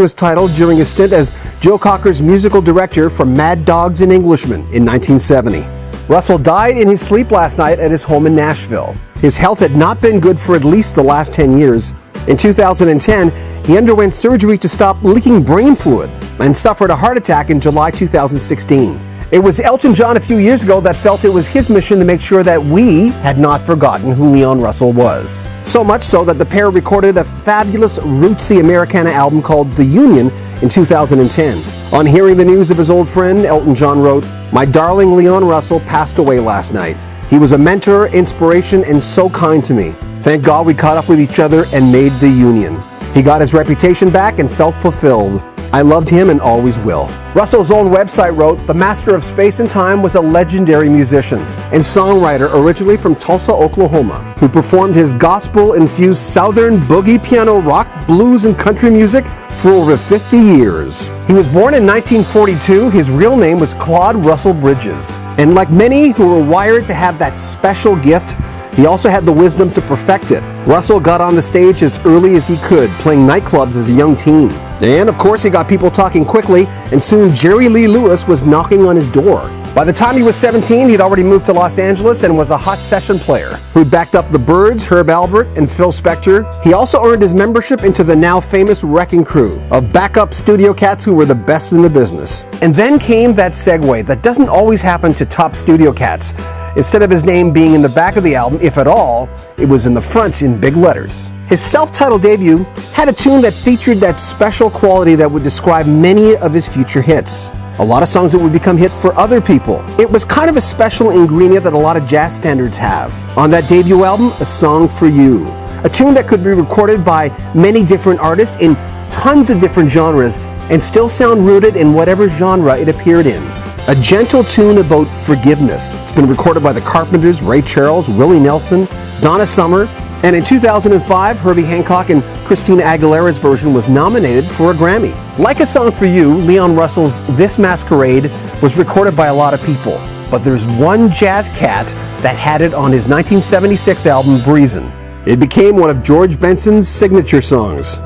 was titled during his stint as Joe Cocker's musical director for Mad Dogs and Englishmen in 1970. Russell died in his sleep last night at his home in Nashville. His health had not been good for at least the last 10 years. In 2010, he underwent surgery to stop leaking brain fluid and suffered a heart attack in July 2016. It was Elton John a few years ago that felt it was his mission to make sure that we had not forgotten who Leon Russell was. So much so that the pair recorded a fabulous rootsy Americana album called The Union in 2010. On hearing the news of his old friend, Elton John wrote, "My darling Leon Russell passed away last night. He was a mentor, inspiration, and so kind to me. Thank God we caught up with each other and made The Union. He got his reputation back and felt fulfilled. I loved him and always will." Russell's own website wrote, "The master of space and time was a legendary musician and songwriter originally from Tulsa, Oklahoma, who performed his gospel-infused southern boogie, piano, rock, blues, and country music for over 50 years. He was born in 1942. His real name was Claude Russell Bridges. And like many who were wired to have that special gift, he also had the wisdom to perfect it. Russell got on the stage as early as he could, playing nightclubs as a young teen. And of course, he got people talking quickly, and soon Jerry Lee Lewis was knocking on his door. By the time he was 17, he'd already moved to Los Angeles and was a hot session player who backed up the Byrds, Herb Alpert, and Phil Spector. He also earned his membership into the now famous Wrecking Crew of backup studio cats who were the best in the business. And then came that segue that doesn't always happen to top studio cats. Instead of his name being in the back of the album, if at all, it was in the front in big letters. His self-titled debut had a tune that featured that special quality that would describe many of his future hits. A lot of songs that would become hits for other people. It was kind of a special ingredient that a lot of jazz standards have. On that debut album, A Song for You. A tune that could be recorded by many different artists in tons of different genres and still sound rooted in whatever genre it appeared in. A gentle tune about forgiveness. It's been recorded by the Carpenters, Ray Charles, Willie Nelson, Donna Summer, and in 2005, Herbie Hancock and Christina Aguilera's version was nominated for a Grammy. Like A Song for You, Leon Russell's This Masquerade was recorded by a lot of people, but there's one jazz cat that had it on his 1976 album, Breezin'. It became one of George Benson's signature songs.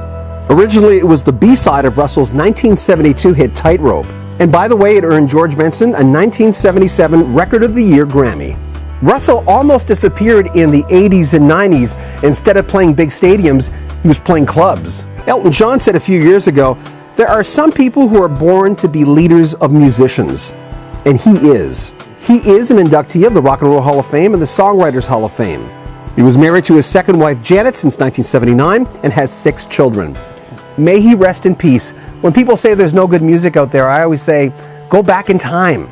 Originally, it was the B-side of Russell's 1972 hit Tightrope. And by the way, it earned George Benson a 1977 Record of the Year Grammy. Russell almost disappeared in the 80s and 90s. Instead of playing big stadiums, he was playing clubs. Elton John said a few years ago, "There are some people who are born to be leaders of musicians." And he is. He is an inductee of the Rock and Roll Hall of Fame and the Songwriters Hall of Fame. He was married to his second wife, Janet, since 1979 and has 6 children. May he rest in peace. When people say there's no good music out there, I always say, go back in time.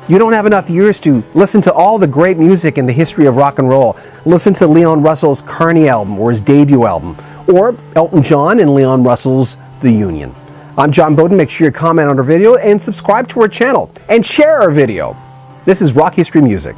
You don't have enough years to listen to all the great music in the history of rock and roll. Listen to Leon Russell's Carney album or his debut album, or Elton John and Leon Russell's The Union. I'm John Bowden. Make sure you comment on our video and subscribe to our channel and share our video. This is Rock History Music.